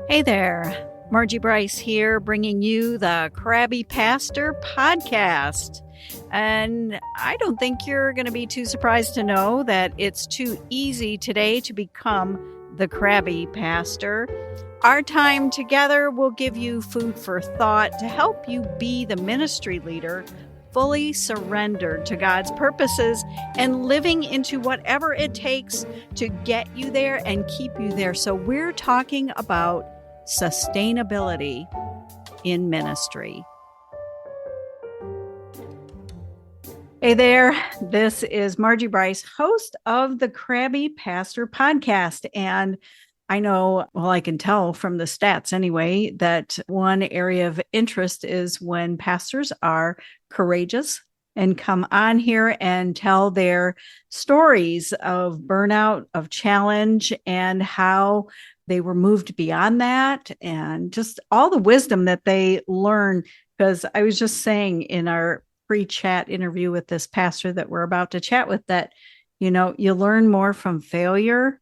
Hey there, Margie Bryce here, bringing you the Crabby Pastor podcast. And I don't think you're going to be too surprised to know that it's too easy today to become the Crabby Pastor. Our time together will give you food for thought to help you be the ministry leader fully surrendered to God's purposes and living into whatever it takes to get you there and keep you there. So we're talking about sustainability in ministry. Hey there, this is Margie Bryce, host of the Crabby Pastor podcast. And I know, well, I can tell from the stats anyway, that one area of interest is when pastors are courageous and come on here and tell their stories of burnout, of challenge, and how they were moved beyond that, and just all the wisdom that they learn. Because I was just saying in our pre-chat interview with this pastor that we're about to chat with that, you learn more from failure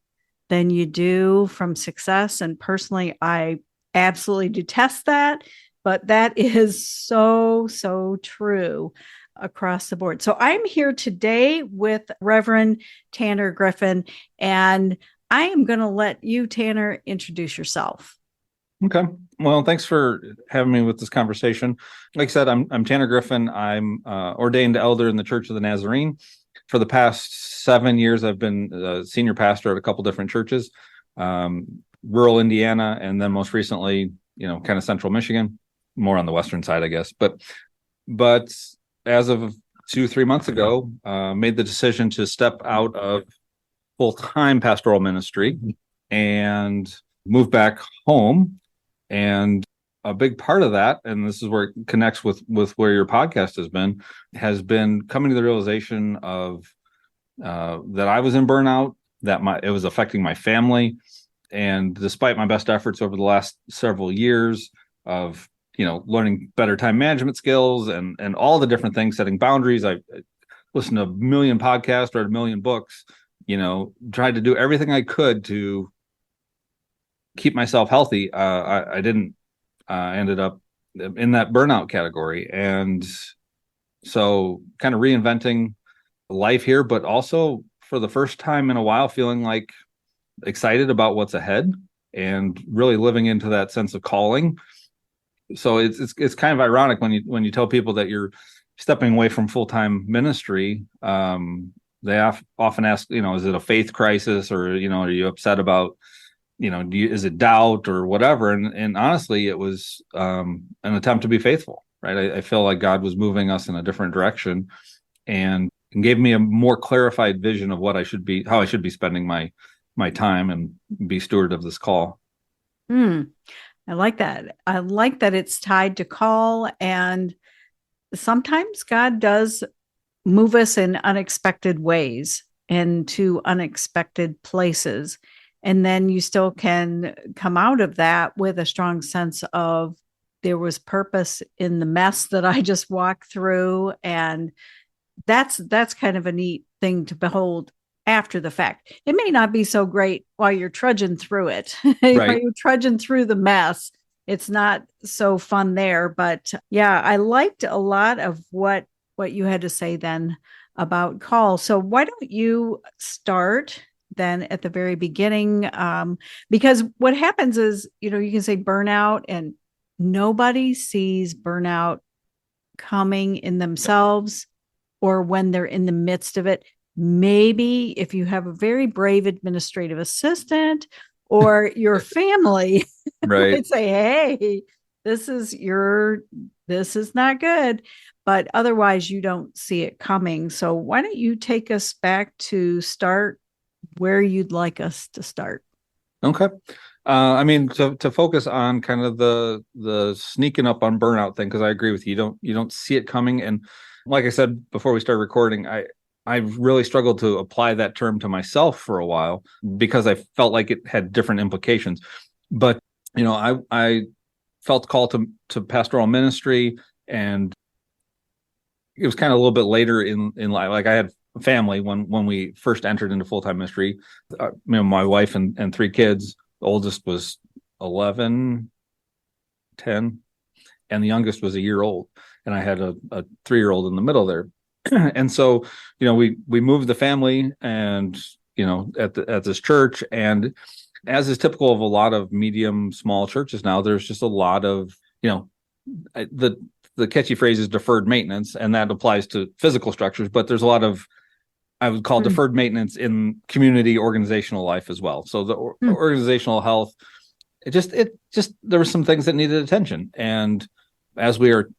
than you do from success. And personally, I absolutely detest that, but that is so true across the board. So I'm here today with Reverend Tanner Griffin, and I am going to let you, Tanner, introduce yourself. Okay. Well, thanks for having me with this conversation. Like I said, I'm Tanner Griffin. I'm ordained elder in the Church of the Nazarene. For the past 7 years, I've been a senior pastor at a couple different churches, rural Indiana, and then most recently, kind of central Michigan, more on the western side, I guess. But as of 2-3 months ago, made the decision to step out of full-time pastoral ministry and move back home. And a big part of that, and this is where it connects with where your podcast has been coming to the realization of that I was in burnout, that it was affecting my family. And despite my best efforts over the last several years of, learning better time management skills and all the different things, setting boundaries, I listened to a million podcasts, read a million books, tried to do everything I could to keep myself healthy. I didn't, ended up in that burnout category. And so kind of reinventing life here, but also for the first time in a while, feeling like excited about what's ahead and really living into that sense of calling. So it's kind of ironic when you tell people that you're stepping away from full-time ministry. They often ask, is it a faith crisis, or, are you upset about, is it doubt or whatever? And honestly, it was an attempt to be faithful, right? I feel like God was moving us in a different direction and gave me a more clarified vision of how I should be spending my time and be steward of this call. I like that. I like that it's tied to call, and sometimes God does move us in unexpected ways and to unexpected places. And then you still can come out of that with a strong sense of there was purpose in the mess that I just walked through. And that's kind of a neat thing to behold after the fact. It may not be so great while you're trudging through it. Right. While you're trudging through the mess, it's not so fun there. But yeah, I liked a lot of what you had to say then about call. So why don't you start then at the very beginning? Because what happens is, you can say burnout, and nobody sees burnout coming in themselves or when they're in the midst of it. Maybe if you have a very brave administrative assistant or your family, right, might say, hey, this is not good. But otherwise, you don't see it coming. So why don't you take us back to start where you'd like us to start? Okay. To focus on kind of the sneaking up on burnout thing, because I agree with you. You don't see it coming. And like I said before we started recording, I've really struggled to apply that term to myself for a while because I felt like it had different implications. But I felt called to pastoral ministry, and it was kind of a little bit later in life. Like I had a family when we first entered into full-time ministry. My wife and 3 kids. The oldest was 11, 10, and the youngest was a year old. And I had a 3-year-old in the middle there. And so, we moved the family and, at this church. And as is typical of a lot of medium, small churches now, there's just a lot of, the catchy phrase is deferred maintenance, and that applies to physical structures, but there's a lot of, I would call deferred maintenance in community organizational life as well. So the organizational health, it just there were some things that needed attention. And as we are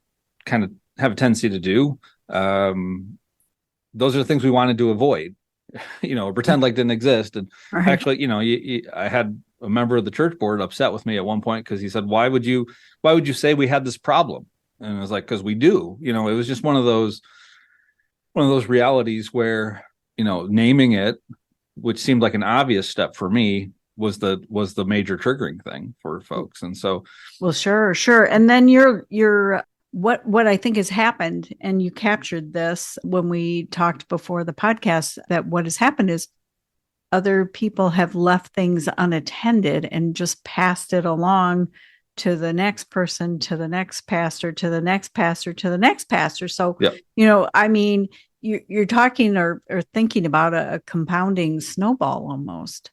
kind of have a tendency to do, those are the things we wanted to avoid, pretend like didn't exist. And actually, I had a member of the church board upset with me at one point because he said, why would you say we had this problem? And I was like, because we do. It was just one of those realities where, naming it, which seemed like an obvious step for me, was the major triggering thing for folks. And so, well, sure. And then you're what I think has happened, and you captured this when we talked before the podcast, that what has happened is other people have left things unattended and just passed it along to the next person, to the next pastor, to the next pastor, to the next pastor. So, I mean, you're talking or thinking about a compounding snowball almost.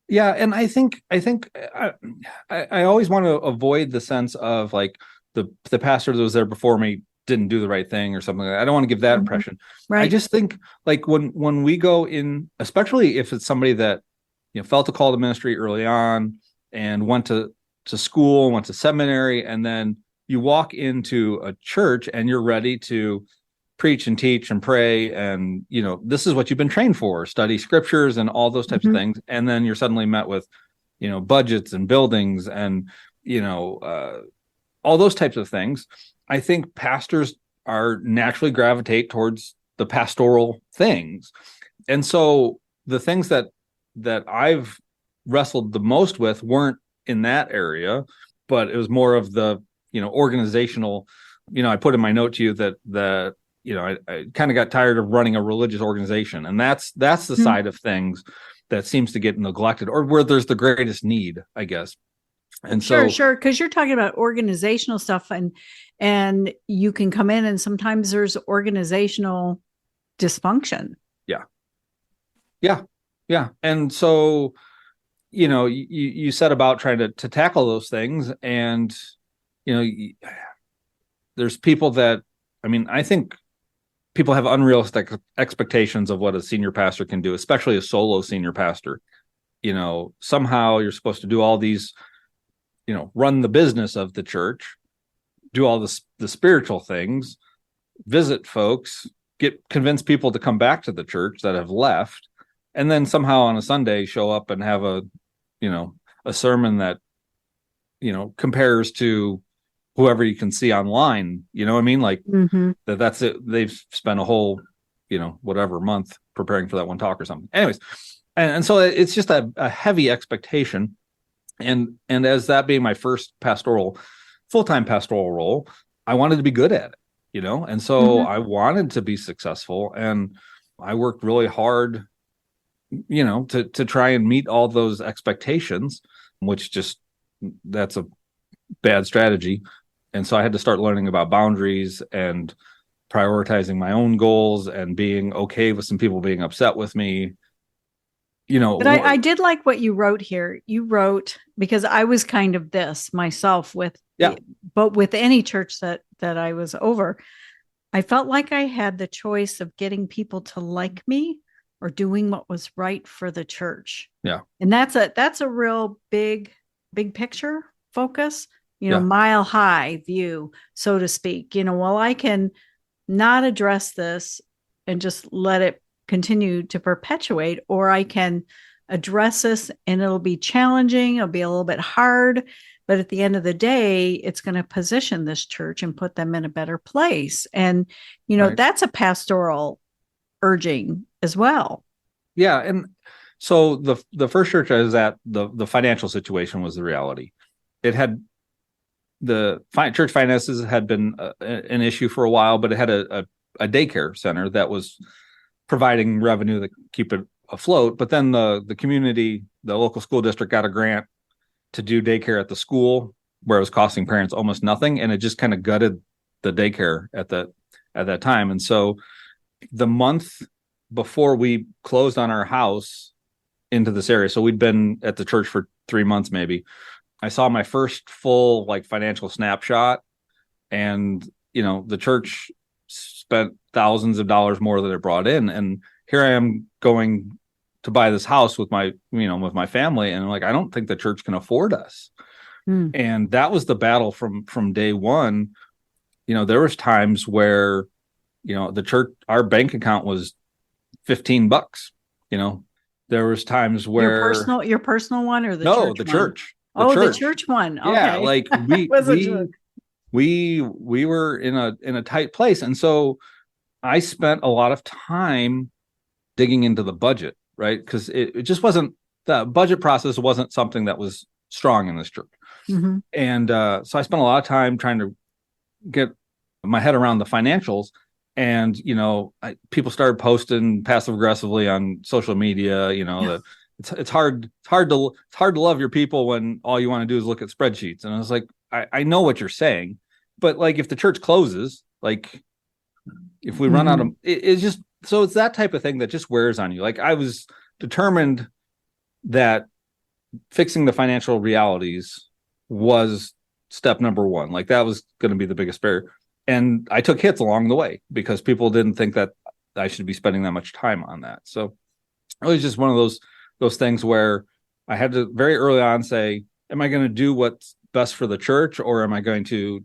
Yeah. And I think I always want to avoid the sense of like the pastor that was there before me didn't do the right thing or something like that. I don't want to give that impression. Right. I just think like when we go in, especially if it's somebody that, felt a call to ministry early on and went to school, went to seminary, and then you walk into a church and you're ready to preach and teach and pray. And, this is what you've been trained for, study scriptures and all those types of things. And then you're suddenly met with, budgets and buildings and, all those types of things. I think pastors are naturally gravitate towards the pastoral things. And so the things that I've wrestled the most with weren't in that area, but it was more of the, organizational, I put in my note to you that I kind of got tired of running a religious organization. And that's the side of things that seems to get neglected, or where there's the greatest need, I guess. And sure. Cause you're talking about organizational stuff and you can come in and sometimes there's organizational dysfunction. Yeah. And so, you set about trying to tackle those things, and, there's people that, I think people have unrealistic expectations of what a senior pastor can do, especially a solo senior pastor. Somehow you're supposed to do all these, run the business of the church, do all the spiritual things, visit folks, convince people to come back to the church that have left, and then somehow on a Sunday show up and have a sermon that, compares to whoever you can see online. You know what I mean? Like that's it. They've spent a whole, whatever month preparing for that one talk or something. Anyways. And so it's just a heavy expectation. And as that being my first full-time pastoral role, I wanted to be good at it, and so I wanted to be successful, and I worked really hard, to try and meet all those expectations, which that's a bad strategy. And so I had to start learning about boundaries and prioritizing my own goals and being okay with some people being upset with me. But I did like what you wrote here. You wrote, because I was kind of this myself but with any church that I was over, I felt like I had the choice of getting people to like me or doing what was right for the church. Yeah. And that's a real big picture focus, mile high view, so to speak. Well, I can not address this and just let it continue to perpetuate, or I can address this and it'll be challenging. It'll be a little bit hard, but at the end of the day, it's going to position this church and put them in a better place. And, right. That's a pastoral urging as well. Yeah. And so the first church I was at, the financial situation was the reality. It had church finances had been an issue for a while, but it had a daycare center that was providing revenue to keep it afloat. But then the community, the local school district got a grant to do daycare at the school where it was costing parents almost nothing. And it just kind of gutted the daycare at that time. And so the month before we closed on our house into this area, so we'd been at the church for 3 months maybe, I saw my first full like financial snapshot, and the church spent thousands of dollars more than it brought in, and here I am going to buy this house with my family, and I'm like, I don't think the church can afford us. And that was the battle from day one. There was times where the church, our bank account was $15. There was times where your personal one, or the no, church the one? church. The church one. Okay. Yeah, like we were in a tight place, and so I spent a lot of time digging into the budget, right? Because it just wasn't, the budget process wasn't something that was strong in this church. And so I spent a lot of time trying to get my head around the financials. And people started posting passive aggressively on social media. It's hard to love your people when all you want to do is look at spreadsheets. And I was like, I know what you're saying, but like if the church closes, like if we run out of it's just, so it's that type of thing that just wears on you. Like I was determined that fixing the financial realities was step number one. Like that was going to be the biggest barrier. And I took hits along the way because people didn't think that I should be spending that much time on that. So it was just one of those things where I had to very early on say, am I going to do what's best for the church, or am I going to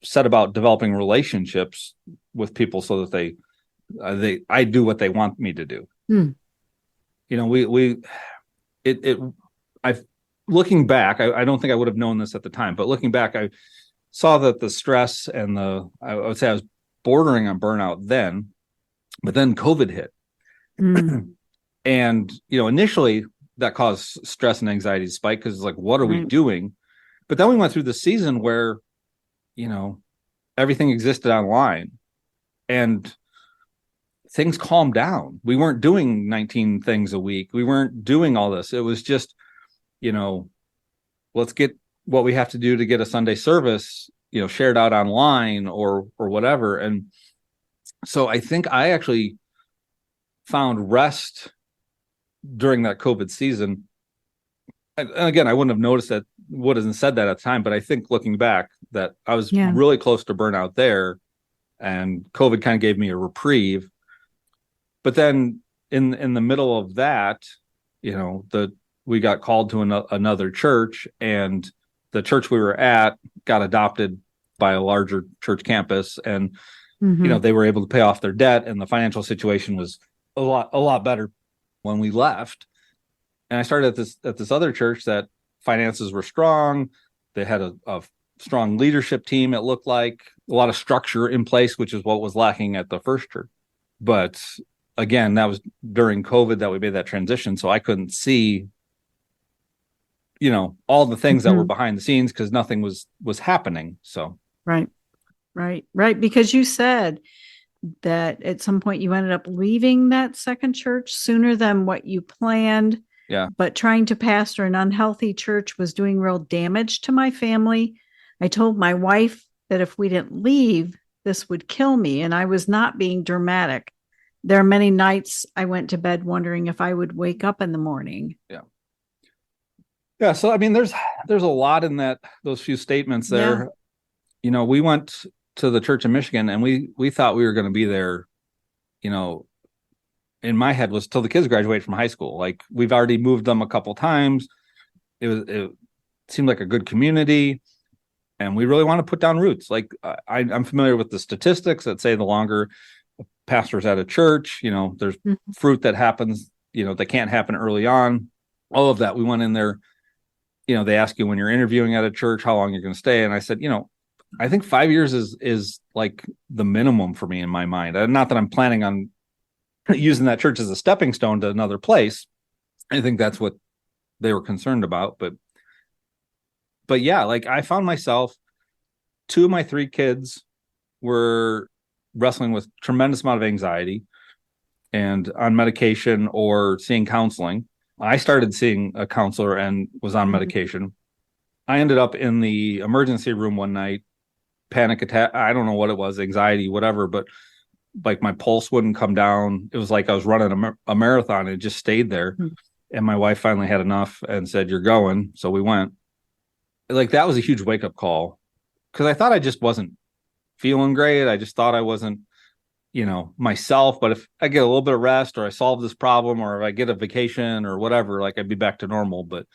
set about developing relationships with people so that I do what they want me to do? I've looking back, I don't think I would have known this at the time, but looking back, I saw that the stress and I would say I was bordering on burnout then, but then COVID hit. And, initially that caused stress and anxiety to spike because it's like, what are we doing? But then we went through the season where, everything existed online and things calmed down. We weren't doing 19 things a week. We weren't doing all this. It was just, let's get what we have to do to get a Sunday service, shared out online or whatever. And so I think I actually found rest during that COVID season. And again, I wouldn't have noticed that, wouldn't said that at the time, but I think looking back that I was really close to burnout there, and COVID kind of gave me a reprieve. But then in the middle of that, we got called to another church, and the church we were at got adopted by a larger church campus, and they were able to pay off their debt, and the financial situation was a lot better when we left. And I started at this other church that finances were strong. They had a strong leadership team. It looked like a lot of structure in place, which is what was lacking at the first church. But again, that was during COVID that we made that transition. So I couldn't see, all the things that were behind the scenes because nothing was happening. So. Right. Because you said that at some point you ended up leaving that second church sooner than what you planned. Yeah. But trying to pastor an unhealthy church was doing real damage to my family. I told my wife that if we didn't leave, this would kill me. And I was not being dramatic. There are many nights I went to bed wondering if I would wake up in the morning. Yeah. Yeah. So, I mean, there's a lot in those few statements there. Yeah. We went to the church in Michigan, and we thought we were going to be there, in my head was till the kids graduate from high school. Like we've already moved them a couple times. It seemed like a good community, and we really want to put down roots. Like I'm familiar with the statistics that say the longer pastors at a church, there's fruit that happens, that can't happen early on. All of that. We went in there, they ask you when you're interviewing at a church, how long you're going to stay. And I said, I think 5 years is like the minimum for me in my mind. Not that I'm planning on using that church as a stepping stone to another place. I think that's what they were concerned about. But yeah, like I found myself, 2 of my 3 kids were wrestling with tremendous amount of anxiety and on medication or seeing counseling. I started seeing a counselor and was on medication. I ended up in the emergency room one night, panic attack. I don't know what it was, anxiety, whatever, but like my pulse wouldn't come down. It was like I was running a marathon and it just stayed there. Mm. And my wife finally had enough and said, "You're going." So we went. Like that was a huge wake up call because I thought I just wasn't feeling great. I just thought I wasn't, myself. But if I get a little bit of rest or I solve this problem or if I get a vacation or whatever, like I'd be back to normal. But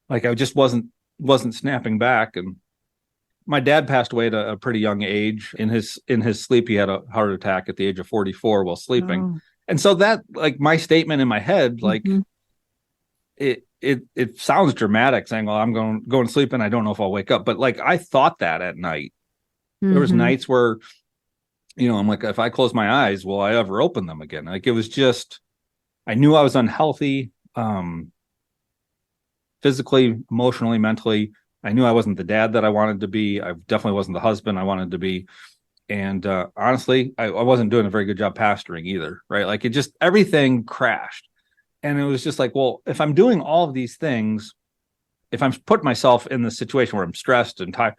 like I just wasn't snapping back. And my dad passed away at a pretty young age. In his sleep, he had a heart attack at the age of 44 while sleeping. Oh. And so that, like, my statement in my head, like it sounds dramatic saying, well, I'm going to sleep and I don't know if I'll wake up. But like I thought that at night. There was nights where, I'm like, if I close my eyes, will I ever open them again? Like it was just, I knew I was unhealthy, physically, emotionally, mentally. I knew I wasn't the dad that I wanted to be. I definitely wasn't the husband I wanted to be. And honestly, I wasn't doing a very good job pastoring either, right? Like it just, everything crashed. And it was just like, well, if I'm doing all of these things, if I'm putting myself in the situation where I'm stressed and tired,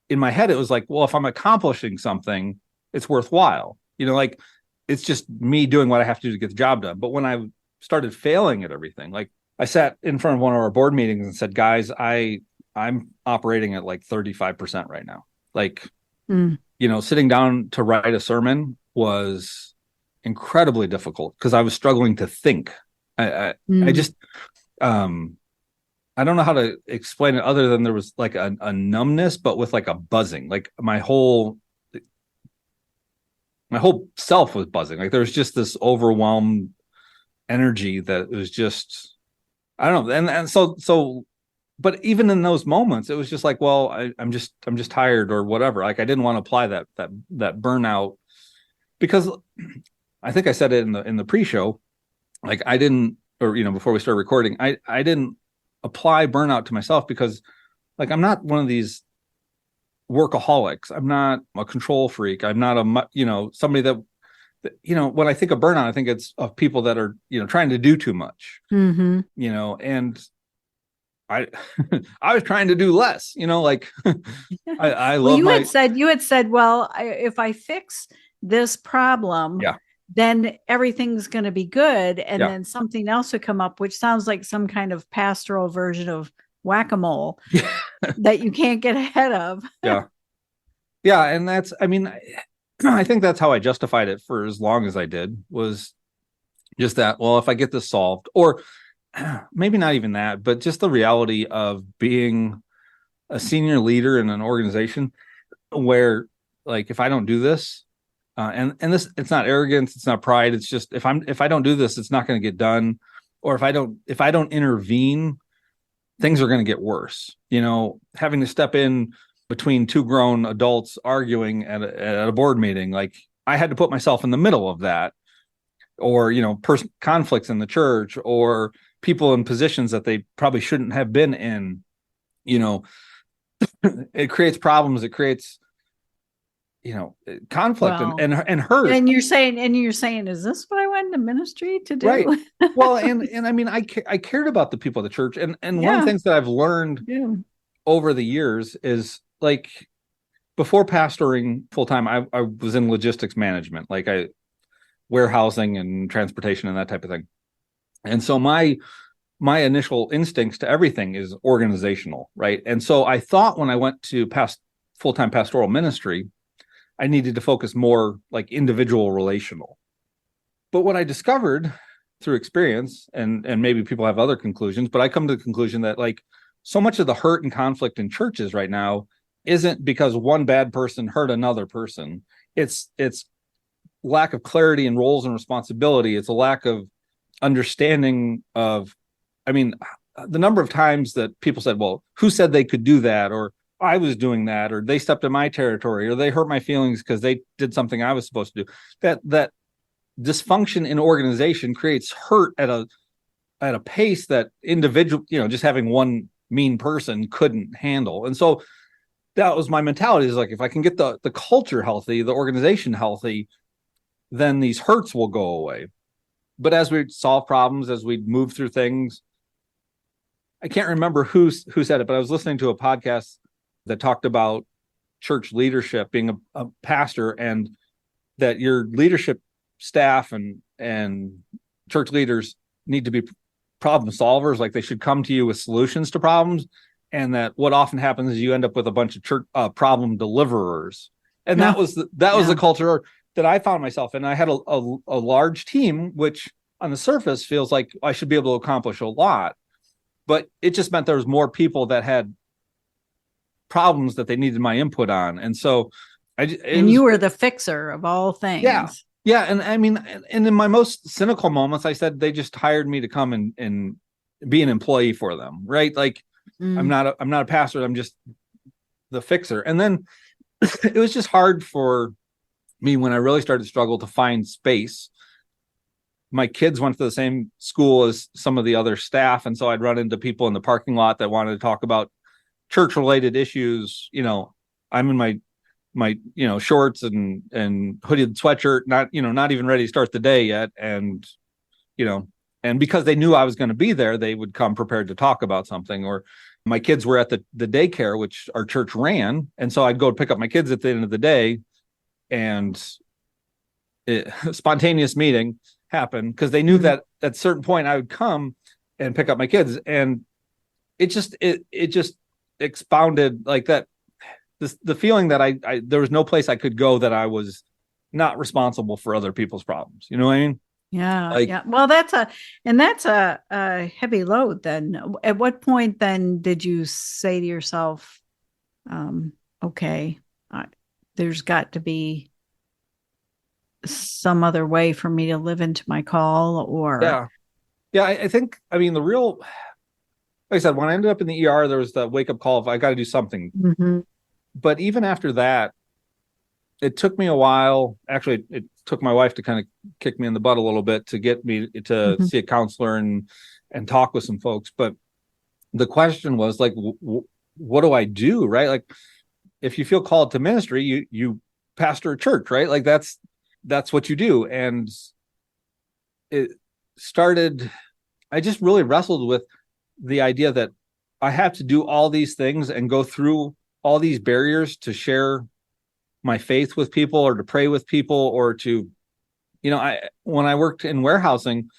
in my head, it was like, well, if I'm accomplishing something, it's worthwhile. Like it's just me doing what I have to do to get the job done. But when I started failing at everything, like I sat in front of one of our board meetings and said, guys, I'm operating at like 35% right now. Like, sitting down to write a sermon was incredibly difficult because I was struggling to think. I just, I don't know how to explain it other than there was like a numbness, but with like a buzzing, like my whole self was buzzing. Like there was just this overwhelmed energy that was just, I don't know. And so, but even in those moments, it was just like, well, I'm just tired or whatever. Like I didn't want to apply that burnout because I think I said it in the pre-show, like I didn't, or, before we started recording, I didn't apply burnout to myself because like, I'm not one of these workaholics. I'm not a control freak. I'm not somebody that, when I think of burnout, I think it's of people that are, trying to do too much, and I, I was trying to do less, like I love you had said, well, if I fix this problem, then everything's going to be good. And then something else would come up, which sounds like some kind of pastoral version of whack-a-mole that you can't get ahead of. Yeah. And that's, I think that's how I justified it for as long as I did, was just that, well, if I get this solved, or maybe not even that, but just the reality of being a senior leader in an organization where, like, if I don't do this, and this, it's not arrogance, it's not pride, it's just if I don't do this, it's not going to get done, or if I don't intervene, things are going to get worse. Having to step in between two grown adults arguing at a board meeting, like I had to put myself in the middle of that, or conflicts in the church, or people in positions that they probably shouldn't have been in. It creates problems. It creates conflict and hurt. And you're saying, is this what I went into ministry to do? Right. Well, and I cared about the people of the church, and one of the things that I've learned over the years is, like, before pastoring full time, I was in logistics management, like warehousing and transportation and that type of thing. And so my initial instincts to everything is organizational, right? And so I thought when I went to full-time pastoral ministry, I needed to focus more like individual relational. But what I discovered through experience, and maybe people have other conclusions, but I come to the conclusion that, like, so much of the hurt and conflict in churches right now isn't because one bad person hurt another person. It's lack of clarity in roles and responsibility. It's a lack of understanding of, the number of times that people said, well, who said they could do that? Or I was doing that, or they stepped in my territory, or they hurt my feelings because they did something I was supposed to do. That dysfunction in organization creates hurt at a pace that individual, just having one mean person couldn't handle. And so that was my mentality, is like, if I can get the culture healthy, the organization healthy, then these hurts will go away. But as we solve problems, as we move through things, I can't remember who said it, but I was listening to a podcast that talked about church leadership, being a pastor, and that your leadership staff and church leaders need to be problem solvers. Like they should come to you with solutions to problems. And that what often happens is you end up with a bunch of church problem deliverers. And No. that was the culture that I found myself in. I had a large team, which on the surface feels like I should be able to accomplish a lot, but it just meant there was more people that had problems that they needed my input on. And so you were the fixer of all things. Yeah. And I mean, and in my most cynical moments, I said, they just hired me to come and be an employee for them. Right. Like I'm not a pastor. I'm just the fixer. And then it was just hard for me when I really started to struggle to find space. My kids went to the same school as some of the other staff. And so I'd run into people in the parking lot that wanted to talk about church related issues. I'm in my shorts and hooded sweatshirt, not even ready to start the day yet. And because they knew I was going to be there, they would come prepared to talk about something. Or my kids were at the daycare, which our church ran. And so I'd go pick up my kids at the end of the day, and a spontaneous meeting happened because they knew that at a certain point I would come and pick up my kids. And it just expounded like that. The feeling that I there was no place I could go that I was not responsible for other people's problems. You know what I mean? Yeah. Yeah. Well, that's a heavy load then. At what point then did you say to yourself, okay, there's got to be some other way for me to live into my call? Or I think, I mean, like I said, when I ended up in the ER, there was the wake up call of I got to do something. Mm-hmm. But even after that, it took me a while. Actually, it took my wife to kind of kick me in the butt a little bit to get me to see a counselor and talk with some folks. But the question was like, what do I do? Right? Like, if you feel called to ministry, you pastor a church, right? Like that's what you do. And it started. I just really wrestled with the idea that I have to do all these things and go through all these barriers to share my faith with people, or to pray with people, or to, when I worked in warehousing,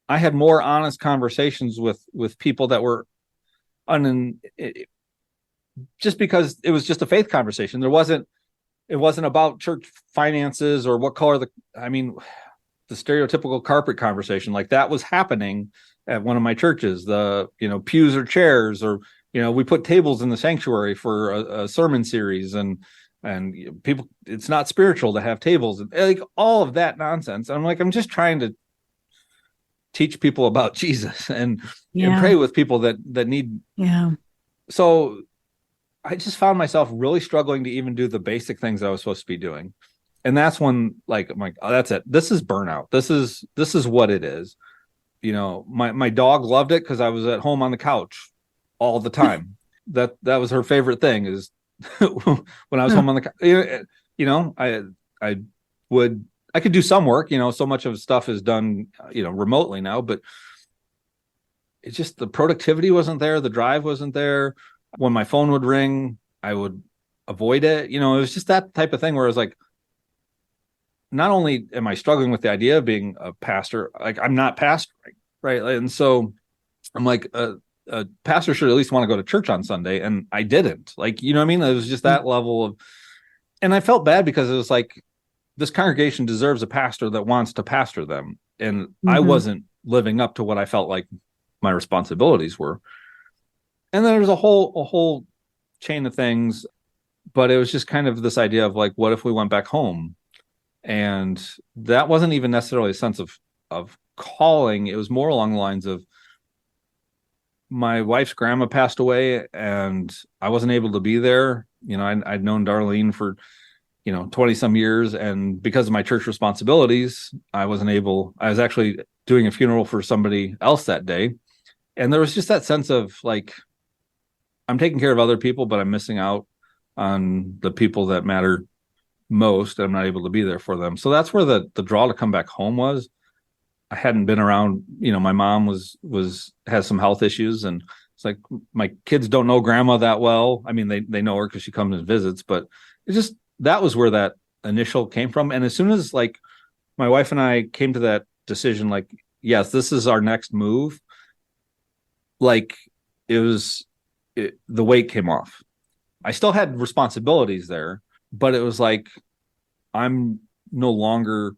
I had more honest conversations with people that were just because it was just a faith conversation. It wasn't about church finances or what color the stereotypical carpet conversation, like that was happening at one of my churches, the, pews or chairs, or, we put tables in the sanctuary for a sermon series, and people, it's not spiritual to have tables, and like all of that nonsense. I'm like, I'm just trying to teach people about Jesus and pray with people that need. Yeah. So I just found myself really struggling to even do the basic things I was supposed to be doing. And that's when, like, I'm like, oh, that's it. This is burnout. This is what it is. My dog loved it because I was at home on the couch all the time. that was her favorite thing, is when I was home on the couch. I could do some work, so much of stuff is done, remotely now, but it's just the productivity wasn't there. The drive wasn't there. When my phone would ring, I would avoid it. It was just that type of thing where I was like, not only am I struggling with the idea of being a pastor, like I'm not pastoring, right? And so I'm like, a pastor should at least want to go to church on Sunday, and I didn't. Like, you know what I mean? It was just that level of, and I felt bad because it was like, this congregation deserves a pastor that wants to pastor them, and I wasn't living up to what I felt like my responsibilities were. And then there's a whole chain of things, but it was just kind of this idea of like, what if we went back home? And that wasn't even necessarily a sense of calling. It was more along the lines of, my wife's grandma passed away and I wasn't able to be there. I'd known Darlene for, 20 some years. And because of my church responsibilities, I was actually doing a funeral for somebody else that day. And there was just that sense of like, I'm taking care of other people, but I'm missing out on the people that matter most. I'm not able to be there for them. So that's where the draw to come back home was. I hadn't been around, my mom has some health issues. And It's like my kids don't know grandma that well. I mean, they know her because she comes and visits, but it's just that was where that initial came from. And as soon as like my wife and I came to that decision, like, yes, this is our next move, like the weight came off. I still had responsibilities there, but it was like I'm no longer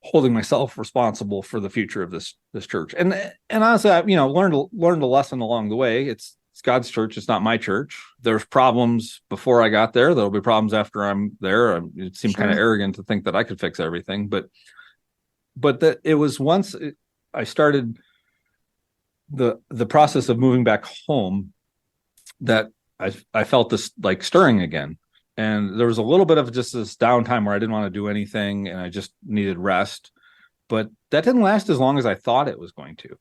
holding myself responsible for the future of this church. And honestly, I learned a lesson along the way. It's God's church. It's not my church. There's problems before I got there. There'll be problems after I'm there. It seemed kind of arrogant to think that I could fix everything, but that it was once I started the process of moving back home that I felt this like stirring again. And there was a little bit of just this downtime where I didn't want to do anything and I just needed rest. But that didn't last as long as I thought it was going to.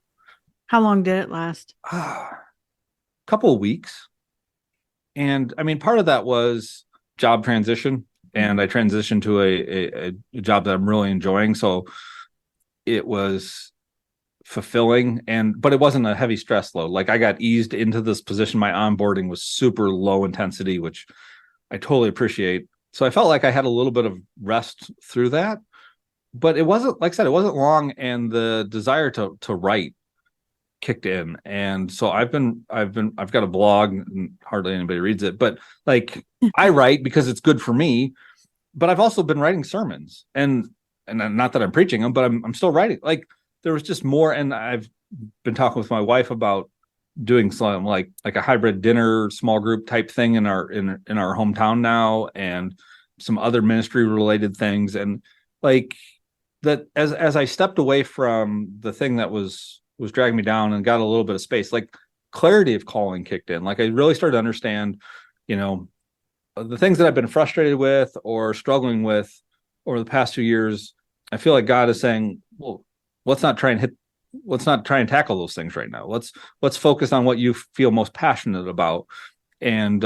How long did it last? A couple of weeks. And I mean, part of that was job transition. And I transitioned to a job that I'm really enjoying. So it was fulfilling, but it wasn't a heavy stress load. Like I got eased into this position. My onboarding was super low intensity, which I totally appreciate. So I felt like I had a little bit of rest through that, but it wasn't, like I said, it wasn't long. And the desire to write kicked in. And so I've got a blog and hardly anybody reads it, but like I write because it's good for me, but I've also been writing sermons and not that I'm preaching them, but I'm still writing. Like there was just more. And I've been talking with my wife about doing some like a hybrid dinner, small group type thing in our hometown now, and some other ministry related things. And like that, as I stepped away from the thing that was dragging me down and got a little bit of space, like clarity of calling kicked in. Like I really started to understand, the things that I've been frustrated with or struggling with over the past 2 years. I feel like God is saying, well, let's not try and tackle those things right now. Let's focus on what you feel most passionate about. And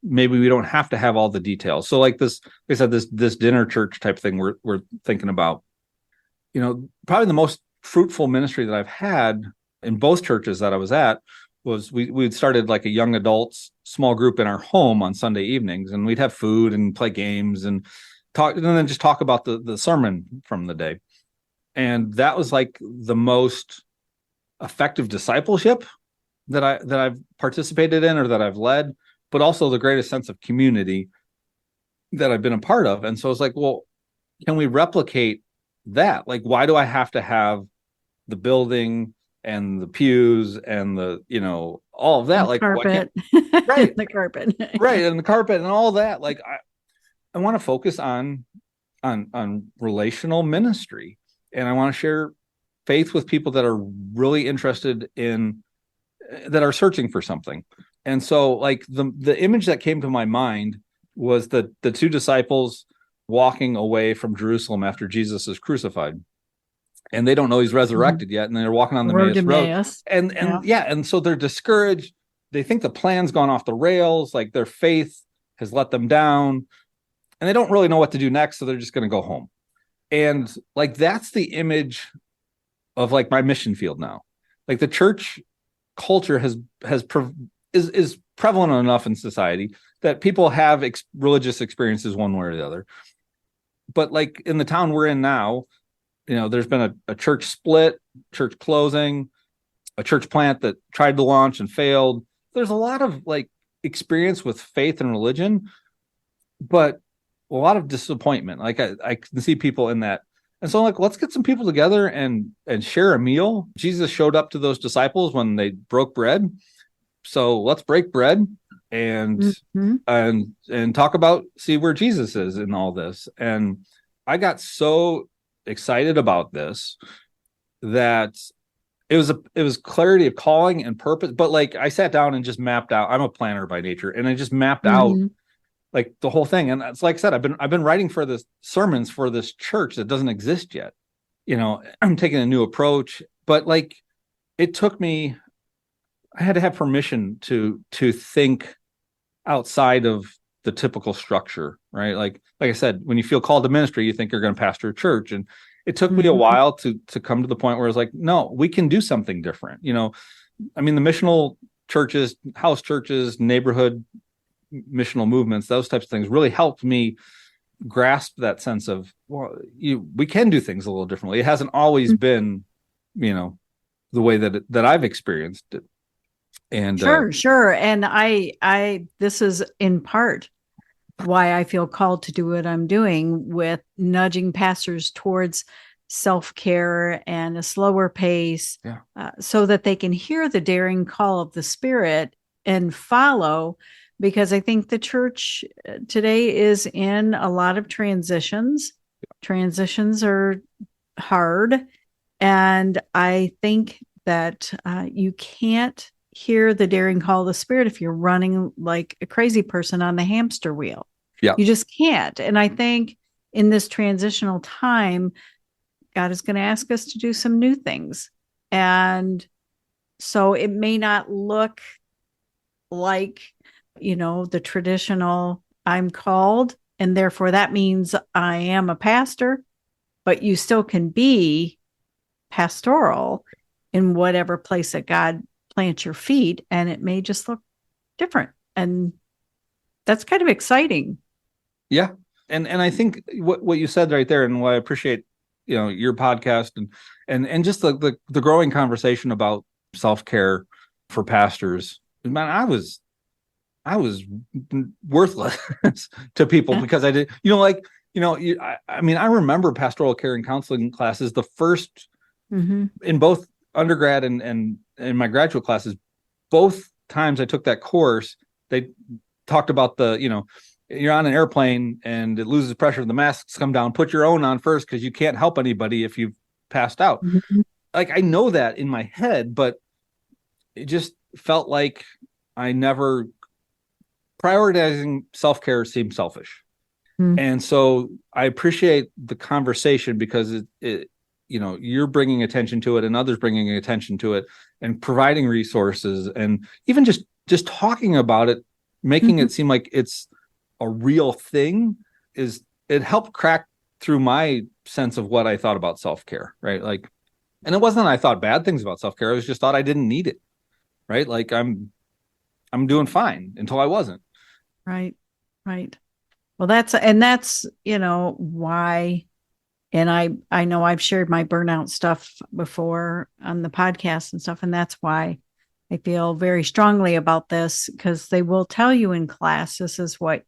maybe we don't have to have all the details. So like this, like I said, this dinner church type thing we're thinking about, probably the most fruitful ministry that I've had in both churches that I was at was we'd started like a young adults small group in our home on Sunday evenings, and we'd have food and play games and talk, and then just talk about the sermon from the day. And that was like the most effective discipleship that I've participated in or that I've led, but also the greatest sense of community that I've been a part of. And so it's like, well, can we replicate that? Like, why do I have to have the building and the pews and the, all of that? And like carpet, right, the carpet, right, and the carpet and all that. Like, I want to focus on relational ministry, and I want to share faith with people that are really interested in, that are searching for something. And so, like the image that came to my mind was the two disciples walking away from Jerusalem after Jesus is crucified. And they don't know he's resurrected yet, and they're walking on the Emmaus Road. And so they're discouraged. They think the plan's gone off the rails, like their faith has let them down, and they don't really know what to do next, so they're just going to go home. And like that's the image of like my mission field now. Like the church culture is prevalent enough in society that people have religious experiences one way or the other. But like in the town we're in now, there's been a church split, church closing, a church plant that tried to launch and failed. There's a lot of like experience with faith and religion, but a lot of disappointment. Like I can see people in that. And so like, let's get some people together and share a meal. Jesus showed up to those disciples when they broke bread. So let's break bread and talk about, see where Jesus is in all this. And I got so excited about this that it was clarity of calling and purpose. But like I sat down and just mapped out, I'm a planner by nature, and I just mapped out like the whole thing. And it's like I said, I've been writing for this sermons for this church that doesn't exist yet. I'm taking a new approach, but like it took me, I had to have permission to think outside of the typical structure, right? Like I said, when you feel called to ministry, you think you're going to pastor a church. And it took me a while to come to the point where I was like, no, we can do something different. I mean, the missional churches, house churches, neighborhood missional movements, those types of things really helped me grasp that sense of, well, we can do things a little differently. It hasn't always been, the way that I've experienced it. And Sure. And this is in part why I feel called to do what I'm doing with nudging pastors towards self-care and a slower pace, so that they can hear the daring call of the Spirit and follow. Because I think the church today is in a lot of transitions. Transitions are hard. And I think that you can't hear the daring call of the Spirit if you're running like a crazy person on the hamster wheel. Yeah. You just can't. And I think in this transitional time, God is going to ask us to do some new things. And so it may not look like, the traditional I'm called, and therefore that means I am a pastor, but you still can be pastoral in whatever place that God plants your feet, and it may just look different. And that's kind of exciting. Yeah. And I think what you said right there, and what I appreciate, your podcast and just the growing conversation about self-care for pastors. Man, I was worthless to people because I did, I mean, I remember pastoral care and counseling classes, the first in both undergrad and in my graduate classes, both times I took that course, they talked about you're on an airplane and it loses pressure, the masks come down, put your own on first because you can't help anybody if you've passed out. Like, I know that in my head, but it just felt like I never prioritizing self-care seemed selfish. And so I appreciate the conversation because it you're bringing attention to it and others bringing attention to it and providing resources, and even just talking about it, making it seem like it's a real thing, it helped crack through my sense of what I thought about self-care, right? Like, and it wasn't that I thought bad things about self-care. I was just thought I didn't need it, right? Like, I'm doing fine until I wasn't. Right. Well, that's why, and I know I've shared my burnout stuff before on the podcast and stuff, and that's why I feel very strongly about this, because they will tell you in class, this is what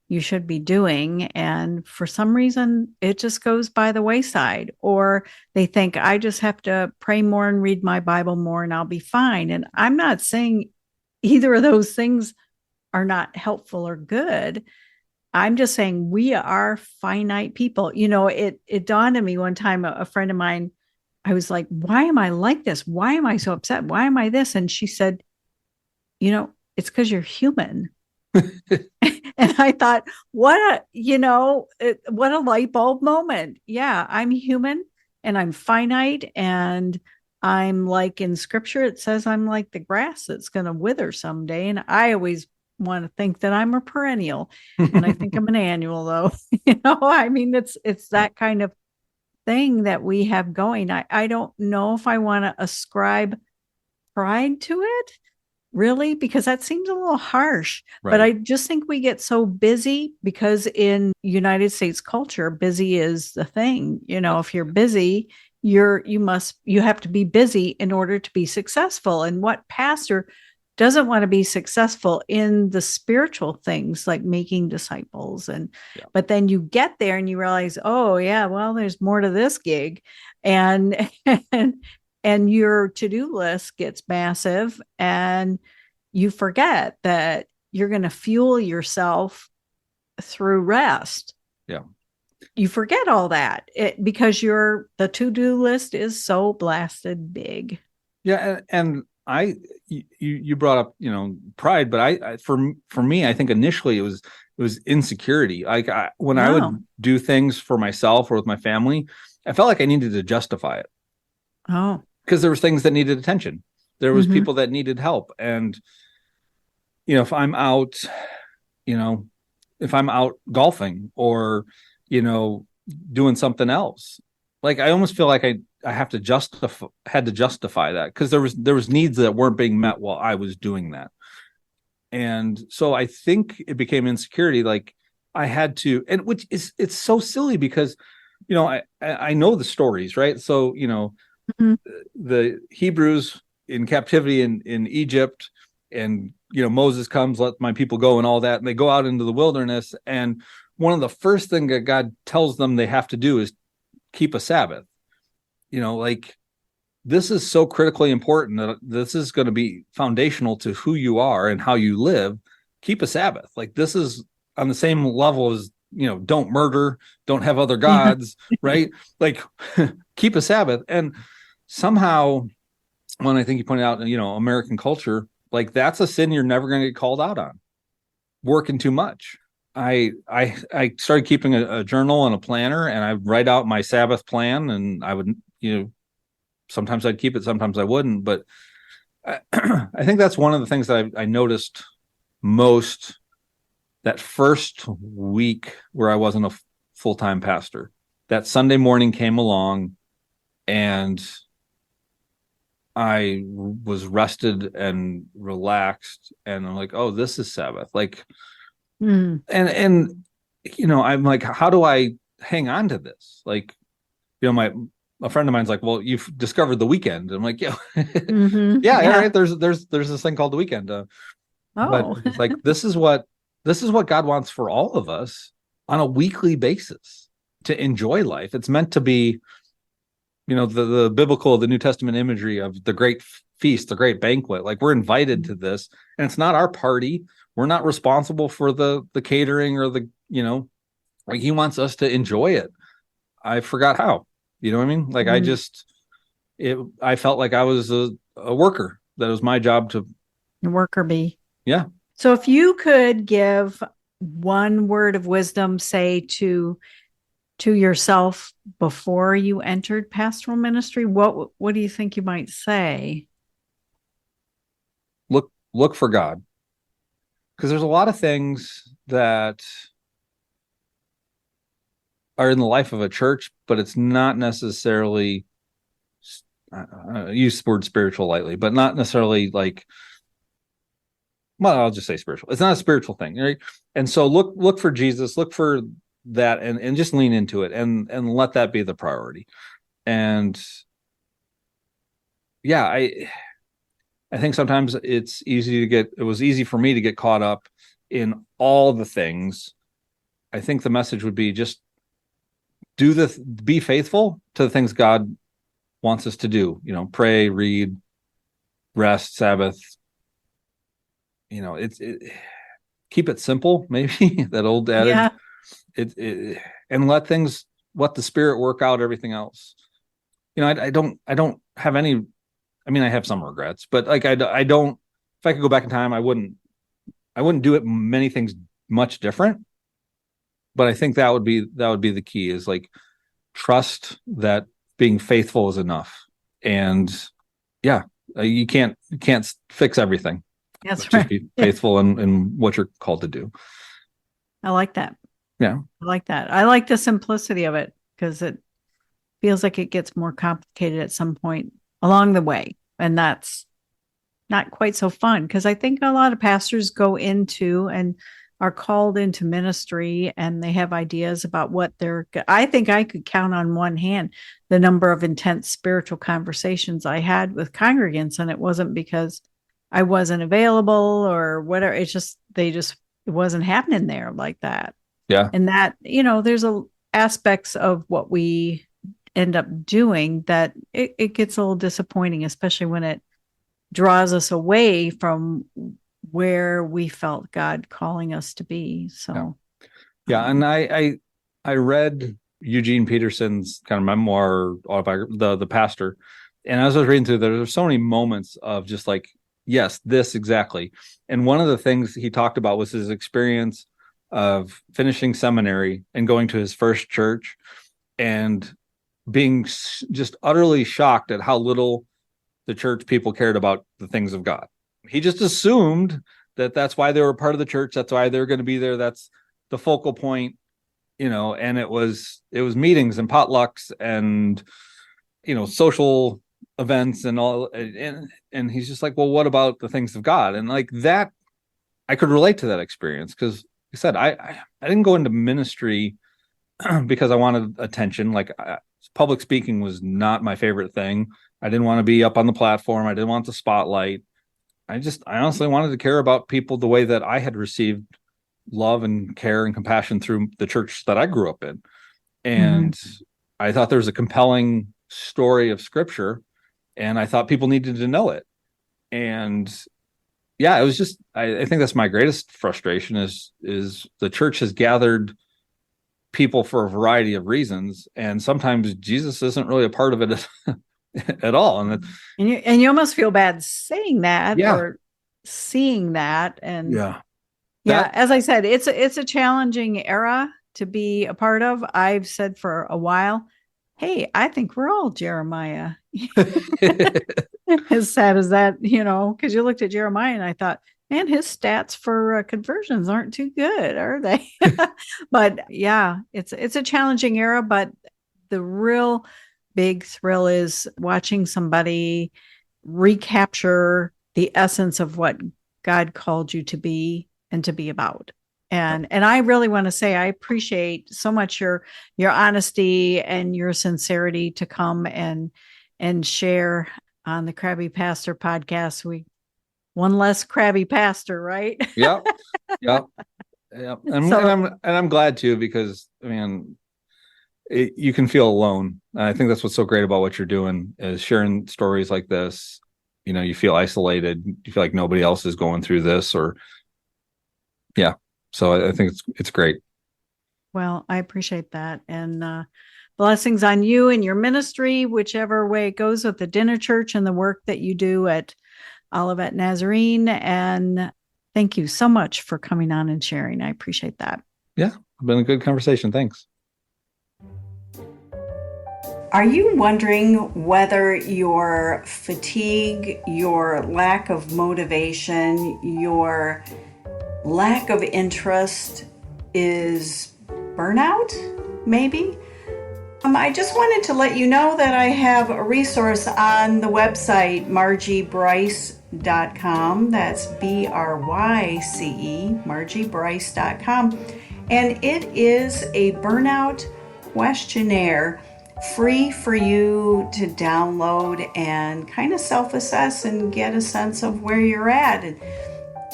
you should be doing. And for some reason, it just goes by the wayside, or they think I just have to pray more and read my Bible more and I'll be fine. And I'm not saying either of those things are not helpful or good. I'm just saying we are finite people. It dawned on me one time, a friend of mine, I was like, why am I like this? Why am I so upset? Why am I this? And she said, it's because you're human. And I thought, what a light bulb moment. Yeah, I'm human and I'm finite, and I'm like, in scripture, it says I'm like the grass that's going to wither someday. And I always want to think that I'm a perennial, and I think I'm an annual, though. I mean, it's that kind of thing that we have going. I don't know if I want to ascribe pride to it, really, because that seems a little harsh. Right. But I just think we get so busy, because in United States culture, busy is the thing. If you're busy, you have to be busy in order to be successful. And what pastor doesn't want to be successful in the spiritual things like making disciples? But then you get there and you realize, oh yeah, well, there's more to this gig. And your to-do list gets massive, and you forget that you're going to fuel yourself through rest. Yeah. You forget all that because the to-do list is so blasted big. Yeah. And you brought up, pride, but I for me, I think initially it was insecurity. Like, when I would do things for myself or with my family, I felt like I needed to justify it. Oh, because there was things that needed attention. There was people that needed help. And, if I'm out, if I'm out golfing or, doing something else, like, I almost feel like have to justify that because there was needs that weren't being met while I was doing that. And so I think it became insecurity. Like I had to, and which is, it's so silly because, I know the stories, right? So, Mhm. the Hebrews in captivity in Egypt, and, Moses comes, let my people go and all that. And they go out into the wilderness. And one of the first things that God tells them they have to do is keep a Sabbath. Like this is so critically important that this is going to be foundational to who you are and how you live. Keep a Sabbath. Like this is on the same level as, don't murder, don't have other Yeah. gods, right? Like keep a Sabbath. And somehow, when I think you pointed out, American culture, like that's a sin you're never going to get called out on. Working too much. I started keeping a journal and a planner, and I write out my Sabbath plan, and I would, sometimes I'd keep it, sometimes I wouldn't. But I think that's one of the things that I noticed most that first week where I wasn't a full-time pastor. That Sunday morning came along, and I was rested and relaxed, and I'm like, oh, this is Sabbath. Like, and I'm like, how do I hang on to this? Like, a friend of mine's like, well, you've discovered the weekend. I'm like, yeah, Mhm. yeah, Yeah. right. There's this thing called the weekend. But Oh. it's like this is what God wants for all of us on a weekly basis to enjoy life. It's meant to be, the biblical, the New Testament imagery of the great feast, the great banquet. Like we're invited to this, and it's not our party. We're not responsible for the catering or like he wants us to enjoy it. I forgot how. You know what I mean? Like I felt like I was a worker. That was my job to. Worker bee. Yeah. So if you could give one word of wisdom, say to yourself before you entered pastoral ministry, what do you think you might say? Look for God, because there's a lot of things that are in the life of a church, but it's not necessarily, I use the word spiritual lightly, but not necessarily like, well, I'll just say spiritual. It's not a spiritual thing, right? And so look for Jesus, look for that, and just lean into it, and let that be the priority. And yeah, I think sometimes it was easy for me to get caught up in all the things. I think the message would be just be faithful to the things God wants us to do, pray, read, rest, Sabbath, keep it simple, maybe that old adage, Yeah. And let the Spirit work out everything else. I don't have any, I mean, I have some regrets, but like, I don't, if I could go back in time, I wouldn't do it many things much different. But I think that would be the key, is like, trust that being faithful is enough. And yeah, you can't fix everything, That's but just right. be faithful in what you're called to do. I like that. Yeah. I like that. I like the simplicity of it because it feels like it gets more complicated at some point along the way. And that's not quite so fun because I think a lot of pastors go into and are called into ministry and they have ideas about I think I could count on one hand the number of intense spiritual conversations I had with congregants. And it wasn't because I wasn't available or whatever. It wasn't happening there like that. Yeah. And that, there's aspects of what we end up doing that it gets a little disappointing, especially when it draws us away from where we felt God calling us to be. So, Yeah. And I read Eugene Peterson's kind of memoir, autobiography, the pastor. And as I was reading through there were so many moments of just like, yes, this exactly. And one of the things he talked about was his experience of finishing seminary and going to his first church and being just utterly shocked at how little the church people cared about the things of God. He just assumed that that's why they were part of the church. That's why they're going to be there. That's the focal point, and it was meetings and potlucks and social events and all, and he's just like, well, what about the things of God? And like that, I could relate to that experience because, like I said, I didn't go into ministry because I wanted attention. Like public speaking was not my favorite thing. I didn't want to be up on the platform. I didn't want the spotlight. I honestly wanted to care about people the way that I had received love and care and compassion through the church that I grew up in. And I thought there was a compelling story of scripture, and I thought people needed to know it. And yeah, it was just, I think that's my greatest frustration is the church has gathered people for a variety of reasons, and sometimes Jesus isn't really a part of it at all. And you almost feel bad saying that yeah. or seeing that. And yeah, as I said, it's a challenging era to be a part of. I've said for a while, hey, I think we're all Jeremiah. As sad as that, because you looked at Jeremiah and I thought, man, his stats for conversions aren't too good, are they? But yeah, it's a challenging era, but the real big thrill is watching somebody recapture the essence of what God called you to be and to be about. And I really want to say I appreciate so much your honesty and your sincerity to come and share on the Crabby Pastor podcast. One less crabby pastor, right? Yep. And I'm glad too, because I mean, you can feel alone. And I think that's what's so great about what you're doing is sharing stories like this. You feel isolated. You feel like nobody else is going through this, or yeah. So I think it's great. Well, I appreciate that. And blessings on you and your ministry, whichever way it goes with the dinner church and the work that you do at Olivet Nazarene. And thank you so much for coming on and sharing. I appreciate that. Yeah, it's been a good conversation. Thanks. Are you wondering whether your fatigue, your lack of motivation, your lack of interest is burnout, maybe? I just wanted to let you know that I have a resource on the website, margiebryce.com. That's BRYCE, margiebryce.com. And it is a burnout questionnaire free for you to download and kind of self-assess and get a sense of where you're at. And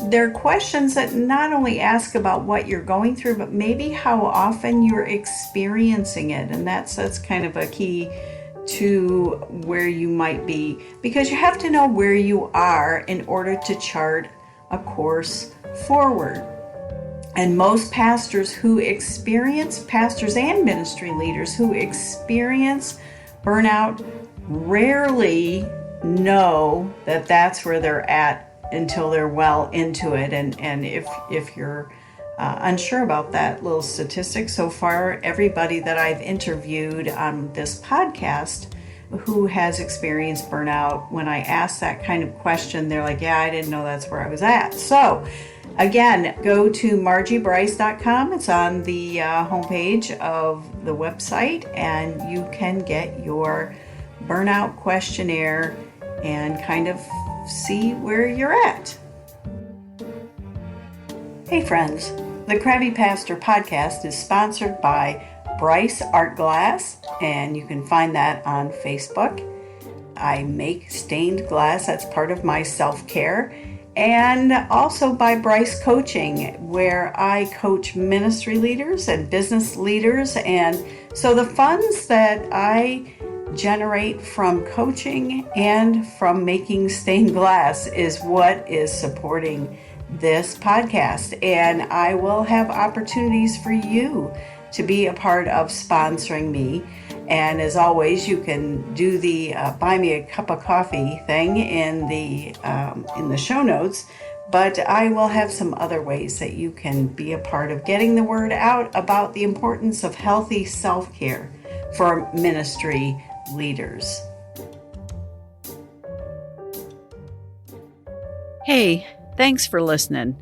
there are questions that not only ask about what you're going through, but maybe how often you're experiencing it. And that's kind of a key to where you might be, because you have to know where you are in order to chart a course forward. And most pastors and ministry leaders who experience burnout rarely know that that's where they're at until they're well into it. And if you're unsure about that little statistic, so far everybody that I've interviewed on this podcast who has experienced burnout, when I ask that kind of question, they're like, yeah, I didn't know that's where I was at. So again, go to margiebryce.com. It's on the homepage of the website, and you can get your burnout questionnaire and kind of see where you're at. Hey friends, the Crabby Pastor podcast is sponsored by Bryce Art Glass, and you can find that on Facebook. I make stained glass, that's part of my self-care. And also by Bryce Coaching, where I coach ministry leaders and business leaders. And so the funds that I generate from coaching and from making stained glass is what is supporting this podcast. And I will have opportunities for you to be a part of sponsoring me. And as always, you can do the buy me a cup of coffee thing in the show notes. But I will have some other ways that you can be a part of getting the word out about the importance of healthy self-care for ministry leaders. Hey, thanks for listening.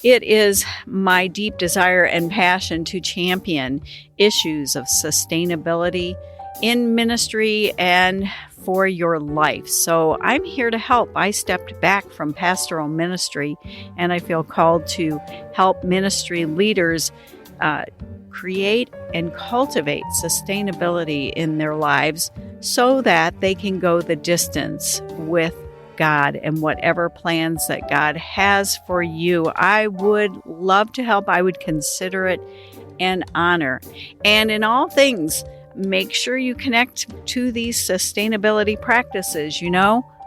It is my deep desire and passion to champion issues of sustainability in ministry and for your life. So I'm here to help. I stepped back from pastoral ministry, and I feel called to help ministry leaders create and cultivate sustainability in their lives so that they can go the distance with God and whatever plans that God has for you. I would love to help. I would consider it an honor. And in all things, make sure you connect to these sustainability practices,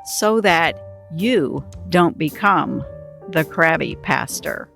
so that you don't become the crabby pastor.